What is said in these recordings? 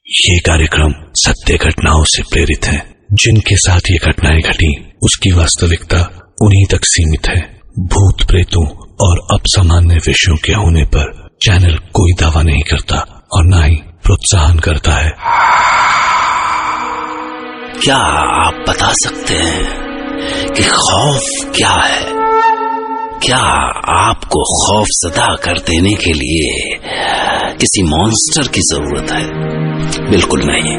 ये कार्यक्रम सत्य घटनाओं से प्रेरित है। जिनके साथ ये घटनाएं घटी उसकी वास्तविकता उन्हीं तक सीमित है। भूत प्रेतों और असामान्य विषयों के होने पर चैनल कोई दावा नहीं करता और न ही प्रोत्साहन करता है। क्या आप बता सकते हैं कि खौफ क्या है? क्या आपको खौफजदा कर देने के लिए किसी मॉन्स्टर की जरूरत है? बिल्कुल नहीं।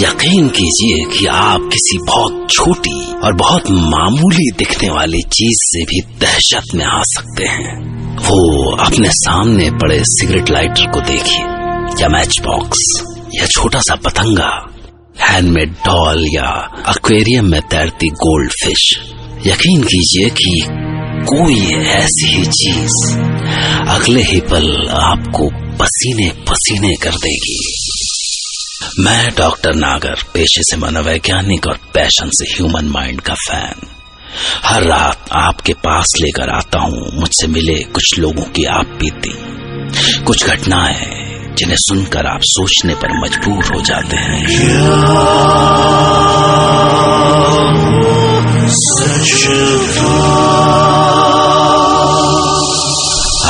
यकीन कीजिए कि आप किसी बहुत छोटी और बहुत मामूली दिखने वाली चीज से भी दहशत में आ सकते हैं। वो अपने सामने पड़े सिगरेट लाइटर को देखिए, या मैच बॉक्स, या छोटा सा पतंगा, हैंडमेड डॉल, या एक्वेरियम में तैरती गोल्ड फिश। यकीन कीजिए कि कोई ऐसी ही चीज अगले ही पल आपको पसीने पसीने कर देगी। मैं डॉक्टर नागर, पेशे से मनोवैज्ञानिक और पैशन से ह्यूमन माइंड का फैन, हर रात आपके पास लेकर आता हूं मुझसे मिले कुछ लोगों की आप बीती, कुछ घटनाएं जिन्हें सुनकर आप सोचने पर मजबूर हो जाते हैं।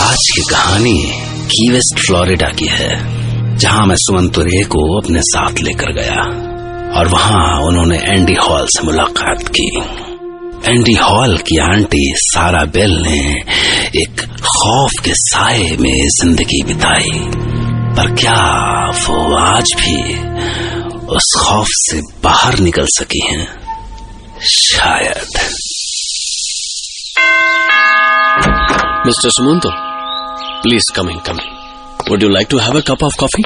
आज की कहानी की वेस्ट फ्लोरिडा की है, जहां मैं सुमंतुरे को अपने साथ लेकर गया और वहां उन्होंने एंडी हॉल से मुलाकात की। एंडी हॉल की आंटी सारा बेल ने एक खौफ के साए में जिंदगी बिताई, पर क्या वो आज भी उस खौफ से बाहर निकल सकी हैं? शायद। Mr. Sumanto, please come in. Would you like to have a cup of coffee?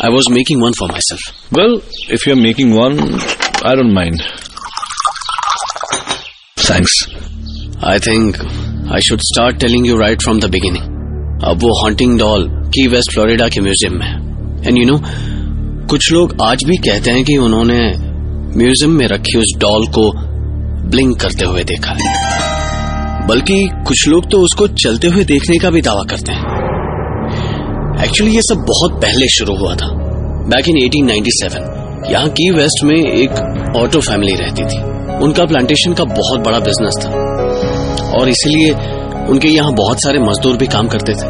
I was making one for myself. Well, if you're making one, I don't mind. Thanks. I think I should start telling you right from the beginning. अब वो haunting doll की waste Florida के museum में है। And you know, कुछ लोग आज भी कहते हैं कि उन्होंने म्यूजियम में रखी उस डॉल को ब्लिंक करते हुए देखा है, बल्कि कुछ लोग तो उसको चलते हुए देखने का भी दावा करते हैं। एक्चुअली ये सब बहुत पहले शुरू हुआ था, बैक इन 1897। यहाँ की वेस्ट में एक ऑटो फैमिली रहती थी। उनका प्लांटेशन का बहुत बड़ा बिजनेस था और इसीलिए उनके यहाँ बहुत सारे मजदूर भी काम करते थे।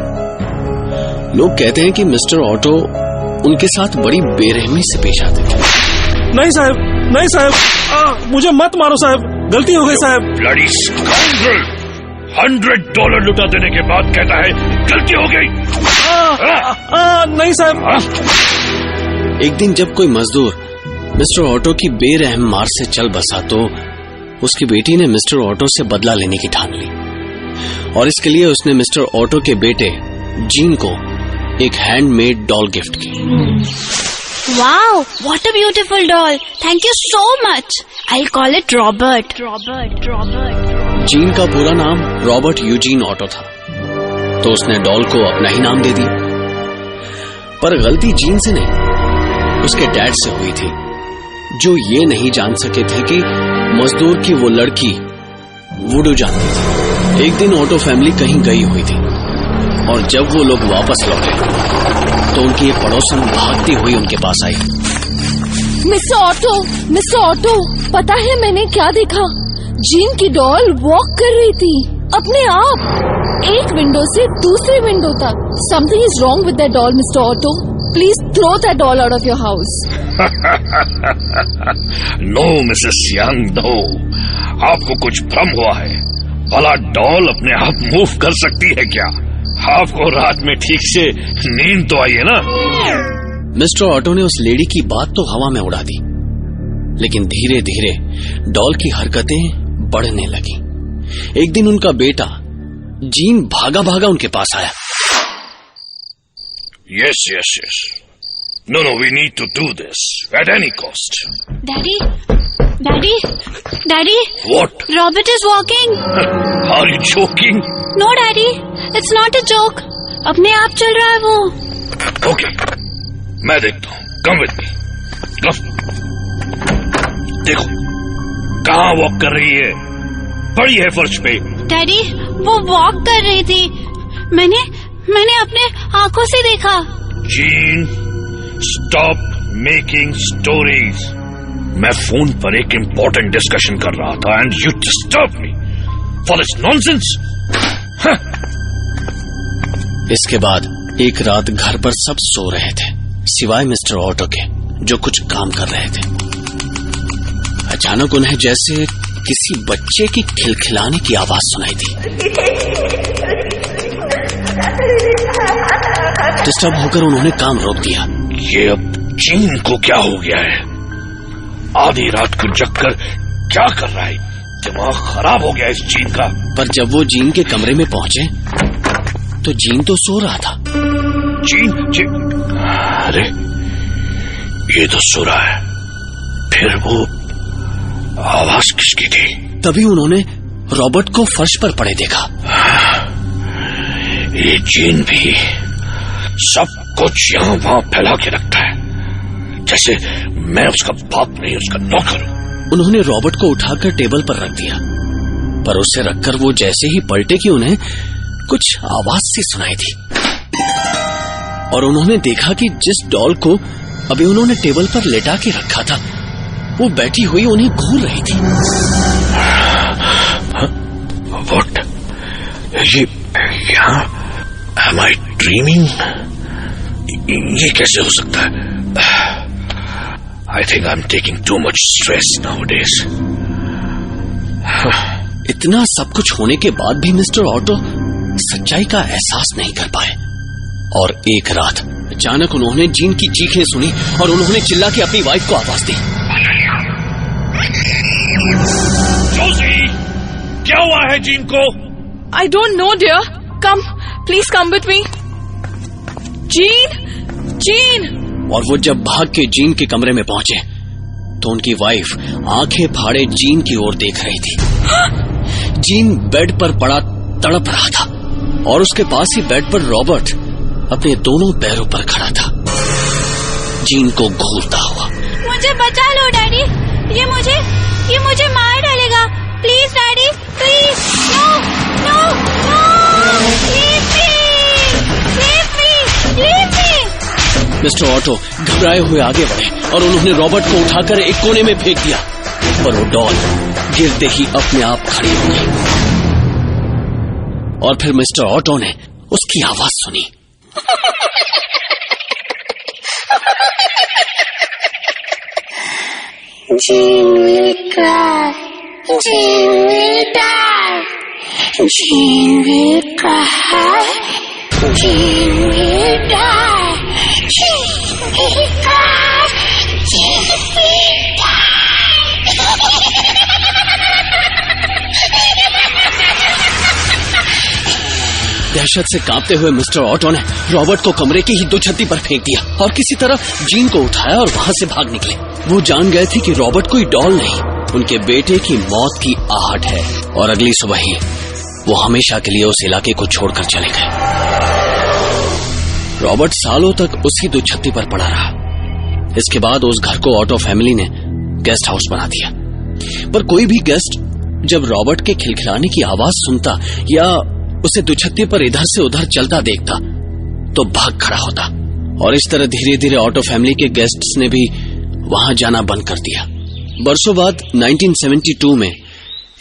लोग कहते हैं कि मिस्टर ऑटो उनके साथ बड़ी बेरहमी से पेश आते थे। नहीं साहब, मुझे मत मारो साहब, गलती हो गई साहब। ब्लडी स्काउंड्रल, $100 लुटा देने के बाद कहता है गलती हो गई। नहीं साहब। एक दिन जब कोई मजदूर मिस्टर ऑटो की बेरहम मार से चल बसा तो उसकी बेटी ने मिस्टर ऑटो से बदला लेने की ठान ली और इसके लिए उसने मिस्टर ऑटो के बेटे जीन को एक हैंडमेड डॉल गिफ्ट की। Wow, what a beautiful doll. Thank you so much. I'll call it Robert. Gene का पूरा नाम रॉबर्ट यूजीन ऑटो था, तो उसने डॉल को अपना ही नाम दे दिया। पर गलती जीन से नहीं, उसके डैड से हुई थी, जो ये नहीं जान सके थे कि मजदूर की वो लड़की वुडू जानती थी। एक दिन ऑटो फैमिली कहीं गई हुई थी और जब वो लोग वापस लौटे तो उनकी एक पड़ोसन भागती हुई उनके पास आई। मिस्टर ऑटो, पता है मैंने क्या देखा? जीन की डॉल वॉक कर रही थी अपने आप, एक विंडो से दूसरे विंडो तक। Something is wrong with that doll mister Otto. Please throw that doll out of your house. No Mrs Young, no, आपको कुछ भ्रम हुआ है। भला डॉल अपने आप मूव कर सकती है क्या? आपको रात में ठीक से नींद तो आई है ना? मिस्टर ऑटो ने उस लेडी की बात तो हवा में उड़ा दी, लेकिन धीरे धीरे डॉल की हरकतें बढ़ने लगी। एक दिन उनका बेटा जीन भागा भागा उनके पास आया। Yes. No, we need to do this at any cost. Daddy. What? Robert is walking. Are you joking? No, Daddy. It's not a joke. अपने आप चल रहा है वो। Okay. मैं देखता हूँ। Come with me. देखो, कहाँ वॉक कर रही है? पड़ी है फर्श पे। डैडी, वो वॉक कर रही थी। मैंने अपने आंखों से देखा। Gene, stop making stories. मैं फोन पर एक इंपॉर्टेंट डिस्कशन कर रहा था and you disturb me for this nonsense. इसके बाद एक रात घर पर सब सो रहे थे सिवाय मिस्टर ऑटो के, जो कुछ काम कर रहे थे। अचानक उन्हें जैसे किसी बच्चे की खिलखिलाने की आवाज सुनाई दी। डिस्टर्ब होकर उन्होंने काम रोक दिया। ये अब जीन को क्या हो गया है? आधी रात को जगकर क्या कर रहा है? दिमाग खराब हो गया इस जीन का। पर जब वो जीन के कमरे में पहुंचे तो जीन तो सो रहा था। जीन अरे ये तो सो रहा है, फिर वो आवाज किसकी थी? तभी उन्होंने रॉबर्ट को फर्श पर पड़े देखा। ये जीन भी सब कुछ यहाँ वहां फैला के रखता है, जैसे मैं उसका बाप नहीं उसका नौकर हूं। उन्होंने रॉबर्ट को उठाकर टेबल पर रख दिया, पर उसे रखकर वो जैसे ही पलटे कि उन्हें कुछ आवाज सी सुनाई थी और उन्होंने देखा कि जिस डॉल को अभी उन्होंने टेबल पर लेटा के रखा था वो बैठी हुई उन्हें घूर रही थी। व्हाट? ये यहाँ? Am I dreaming? ये कैसे हो सकता है? I think I'm taking too much stress nowadays. इतना सब कुछ होने के बाद भी मिस्टर ऑटो सच्चाई का एहसास नहीं कर पाए और एक रात अचानक उन्होंने जीन की चीखें सुनी और उन्होंने चिल्ला के अपनी वाइफ को आवाज दी। जोसी, क्या हुआ है जीन को? I don't know, dear. Come, please come with me. Gene! और वो जब भाग के जीन के कमरे में पहुंचे तो उनकी वाइफ आंखें फाड़े जीन की ओर देख रही थी। जीन बेड पर पड़ा तड़प रहा था और उसके पास ही बेड पर रॉबर्ट अपने दोनों पैरों पर खड़ा था, जीन को घूरता हुआ। मुझे बचा लो डैडी, ये मुझे मार डालेगा। Please daddy, please. No no no, leave me. Mister Otto घबराए हुए आगे बढ़े और उन्होंने रॉबर्ट को उठाकर एक कोने में फेंक दिया, पर वो डॉल गिरते ही अपने आप खड़ी हो गई और फिर मिस्टर ऑटो ने उसकी आवाज सुनी। Jean will cry, Jean will die, Jean will cry, Jean will die, Jean will cry, Jean will die. दहशत से कांपते हुए मिस्टर ऑटो ने रॉबर्ट को कमरे की ही दो छत्ती पर फेंक दिया और किसी तरह जीन को उठाया और वहां से भाग निकले। वो जान गए थे कि रॉबर्ट कोई डॉल नहीं, उनके बेटे की मौत की आहट है और अगली सुबह ही वो हमेशा के लिए उस इलाके को छोड़कर चले गए। रॉबर्ट सालों तक उसी दो छत्ती पर पड़ा रहा। इसके बाद उस घर को ऑटो फैमिली ने गेस्ट हाउस बना दिया, पर कोई भी गेस्ट जब रॉबर्ट के खिलखिलाने की आवाज सुनता या उसे दुछत्ती पर इधर से उधर चलता देखता तो भाग खड़ा होता और इस तरह धीरे धीरे ऑटो फैमिली के गेस्ट्स ने भी वहां जाना बंद कर दिया। बरसों बाद 1972 में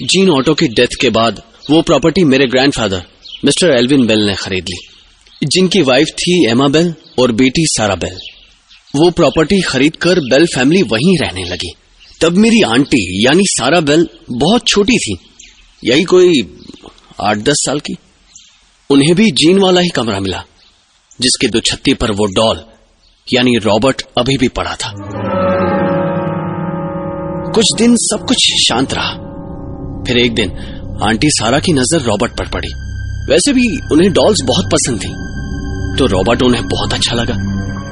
जीन ऑटो की डेथ के बाद वो प्रॉपर्टी मेरे ग्रैंडफादर मिस्टर एल्विन बेल ने खरीद ली, जिनकी वाइफ थी एमा बेल और बेटी सारा बेल। वो प्रॉपर्टी खरीदकर बेल फैमिली वहीं रहने लगी। तब मेरी आंटी यानी सारा बेल बहुत छोटी थी, यही कोई 8-10 साल की। उन्हें भी जीन वाला ही कमरा मिला जिसके दुछत्ती पर वो डॉल यानी रॉबर्ट अभी भी पड़ा था। कुछ दिन सब कुछ शांत रहा। फिर एक दिन आंटी सारा की नजर रॉबर्ट पर पड़ी। वैसे भी उन्हें डॉल्स बहुत पसंद थी, तो रॉबर्ट उन्हें बहुत अच्छा लगा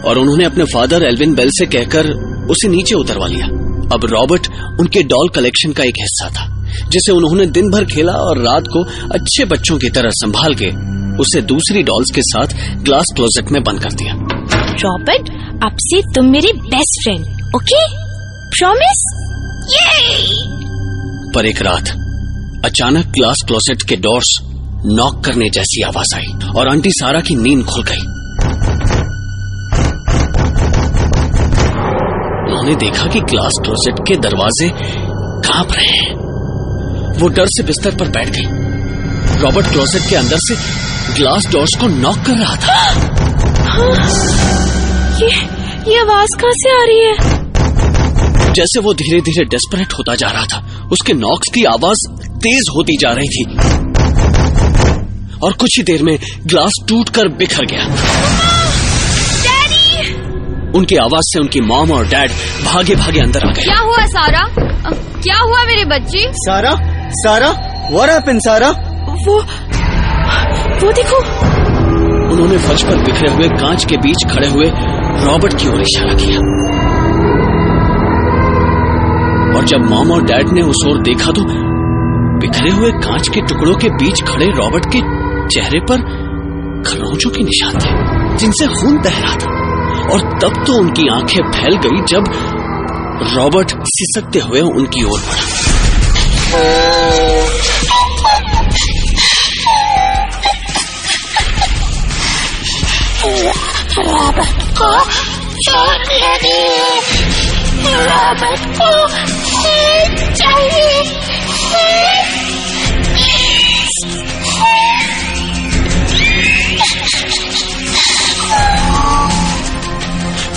और उन्होंने अपने फादर एल्विन बेल से कहकर उसे नीचे उतरवा लिया। अब रॉबर्ट उनके डॉल कलेक्शन का एक हिस्सा था, जिसे उन्होंने दिन भर खेला और रात को अच्छे बच्चों की तरह संभाल के उसे दूसरी डॉल्स के साथ ग्लास क्लोजेट में बंद कर दिया। रॉबर्ट, अब से तुम मेरी बेस्ट फ्रेंड, ओके? प्रॉमिस? पर एक रात अचानक ग्लास क्लोजेट के डोर्स नॉक करने जैसी आवाज आई और आंटी सारा की नींद खुल गई। उन्होंने देखा कि ग्लास क्लोसेट के दरवाजे कांप रहे हैं। वो डर से बिस्तर पर बैठ गई। रॉबर्ट क्लोसेट के अंदर से ग्लास डोर्स को नॉक कर रहा था। ये आवाज कहाँ से आ रही है? जैसे वो धीरे धीरे डेस्परेट होता जा रहा था, उसके नॉक्स की आवाज तेज होती जा रही थी और कुछ ही देर में ग्लास टूटकर बिखर गया। डैडी! उनकी आवाज से उनकी मॉम और डैड भागे भागे अंदर आ गए। क्या हुआ सारा? क्या हुआ मेरे बच्चे? सारा, सारा, what happened, सारा? वो देखो। उन्होंने फर्श पर बिखरे हुए कांच के बीच खड़े हुए रॉबर्ट की ओर इशारा किया और जब मॉम और डैड ने उस ओर देखा तो बिखरे हुए कांच के टुकड़ों के बीच खड़े रॉबर्ट के चेहरे पर खरोंचों के निशान थे जिनसे खून बह रहा था। और तब तो उनकी आंखें फैल गई जब रॉबर्ट सिसकते हुए उनकी ओर बढ़ा। रॉबर्ट को चोट लगी। रॉबर्ट को चाहिए।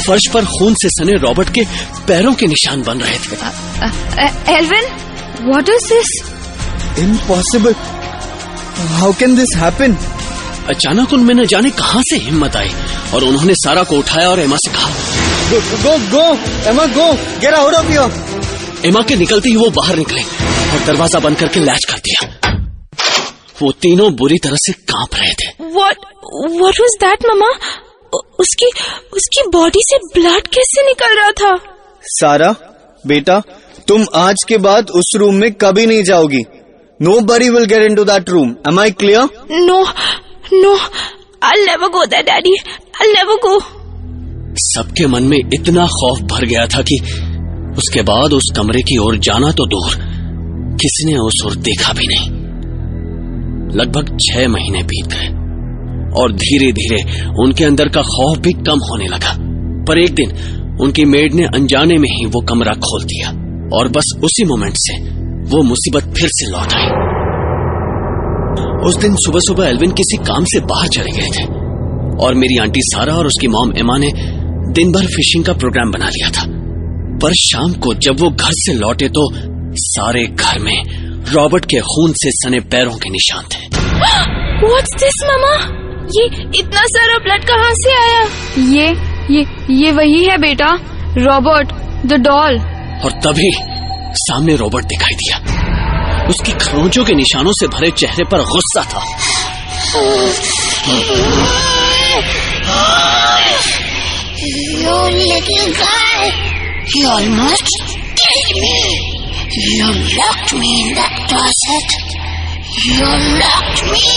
फर्श पर खून से सने रॉबर्ट के पैरों के निशान बन रहे थे। Alvin, what is this? Impossible. How can this happen? अचानक उनमें न जाने कहां से हिम्मत आई और उन्होंने सारा को उठाया और एमा से कहा, Go, Emma, go, get out of here. एमा के निकलते ही वो बाहर निकले और दरवाजा बंद करके लैच कर दिया। वो तीनों बुरी तरह से कांप रहे थे। What was that, mama? उसकी बॉडी से ब्लड कैसे निकल रहा था? सारा, बेटा, तुम आज के बाद उस रूम में कभी नहीं जाओगी। Nobody will get into that room. Am I clear? No, I'll never go there, Daddy. I'll never go. सबके मन में इतना खौफ भर गया था कि उसके बाद उस कमरे की ओर जाना तो दूर, किसी ने उस ओर देखा भी नहीं। लगभग 6 महीने बीत गए और धीरे धीरे उनके अंदर का खौफ भी कम होने लगा। पर एक दिन उनकी मेड ने अनजाने में ही वो कमरा खोल दिया और बस उसी मोमेंट से वो मुसीबत फिर से लौट आई। उस दिन सुबह सुबह एल्विन किसी काम से बाहर चले गए थे और मेरी आंटी सारा और उसकी मॉम एमा ने दिन भर फिशिंग का प्रोग्राम बना लिया था। पर शाम को जब वो घर से लौटे तो सारे घर में रॉबर्ट के खून से सने पैरों के निशान थे। What's this, mama? ये इतना सारा ब्लड कहाँ से आया? ये वही है बेटा, रॉबर्ट द डॉल। और तभी सामने रॉबर्ट दिखाई दिया। उसकी खरोंचों के निशानों से भरे चेहरे पर गुस्सा था। You little guy, you almost killed me. You locked me in that closet. You locked me.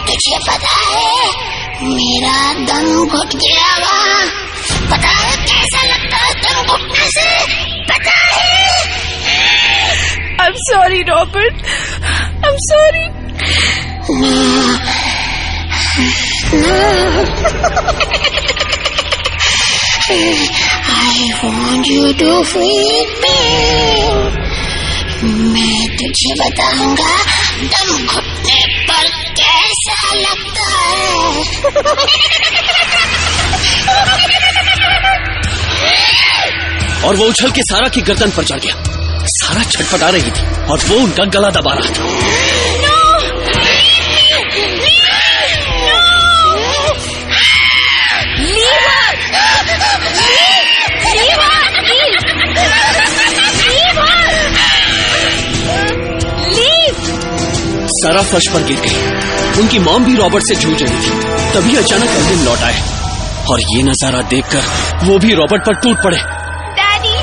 तुझे पता है मेरा दम घुट गया वहाँ। पता है कैसा लगता है दम घुटने से? पता है? I'm sorry, Robert. I'm sorry. No. I want you to feed me. मैं तुझे बताऊंगा दम घुटने पर कैसा लगता है। और वो उछल के सारा की गर्दन पर चढ़ गया। सारा छटपटा रही थी और वो उनका गला दबा रहा था। सारा फर्श पर गिर गई। उनकी मॉम भी रॉबर्ट से जूझ रही थी। तभी अचानक एल्विन लौट आए और ये नजारा देखकर वो भी रॉबर्ट पर टूट पड़े। Daddy,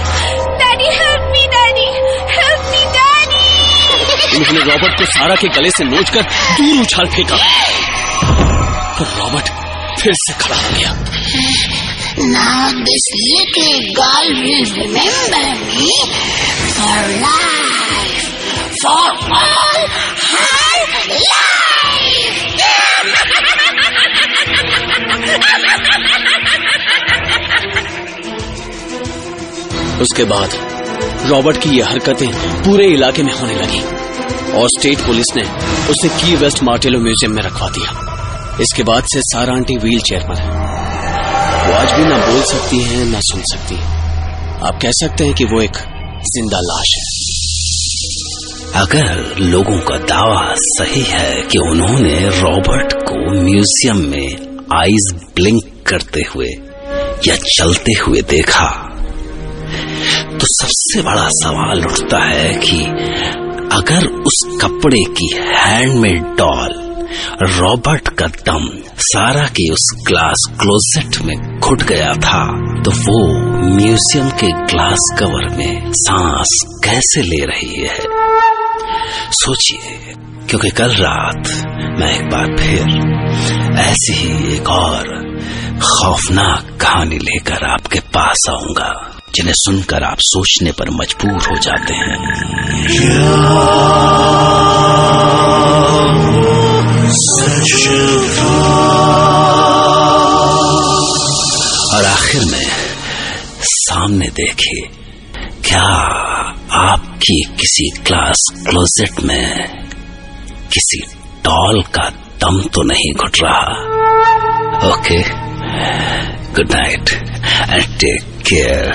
help me, daddy, help me, daddy. उन्होंने रॉबर्ट को सारा के गले से नोचकर दूर उछाल फेंका और रॉबर्ट फिर से खड़ा हो गया। Now this little girl will remember me for life, for all her life. उसके बाद रॉबर्ट की ये हरकतें पूरे इलाके में होने लगी और स्टेट पुलिस ने उसे की वेस्ट मार्टेलो म्यूजियम में रखवा दिया। इसके बाद से सारा आंटी व्हील चेयर पर है। वो आज भी ना बोल सकती है ना सुन सकती है। आप कह सकते हैं कि वो एक जिंदा लाश है। अगर लोगों का दावा सही है कि उन्होंने रॉबर्ट को म्यूजियम में आईज ब्लिंक करते हुए या चलते हुए देखा, तो सबसे बड़ा सवाल उठता है कि अगर उस कपड़े की हैंडमेड डॉल रॉबर्ट का दम सारा के उस ग्लास क्लोजेट में घुट गया था, तो वो म्यूजियम के ग्लास कवर में सांस कैसे ले रही है? सोचिए, क्योंकि कल रात मैं एक बार फिर ऐसी ही एक और खौफनाक कहानी लेकर आपके पास आऊंगा, जिन्हें सुनकर आप सोचने पर मजबूर हो जाते हैं। और आखिर में सामने देखे, क्या आपकी किसी ग्लास क्लोजेट में किसी डॉल का दम तो नहीं घुट रहा? Okay, good night and take care.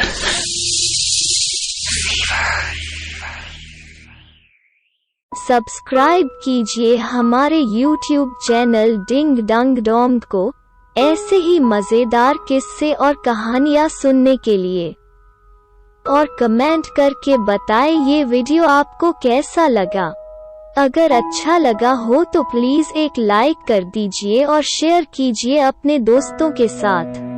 Subscribe कीजिए हमारे YouTube channel Ding Dung Dong को ऐसे ही मजेदार किस्से और कहानियाँ सुनने के लिए, और कमेंट करके बताएं ये वीडियो आपको कैसा लगा। अगर अच्छा लगा हो तो प्लीज एक लाइक कर दीजिए और शेयर कीजिए अपने दोस्तों के साथ।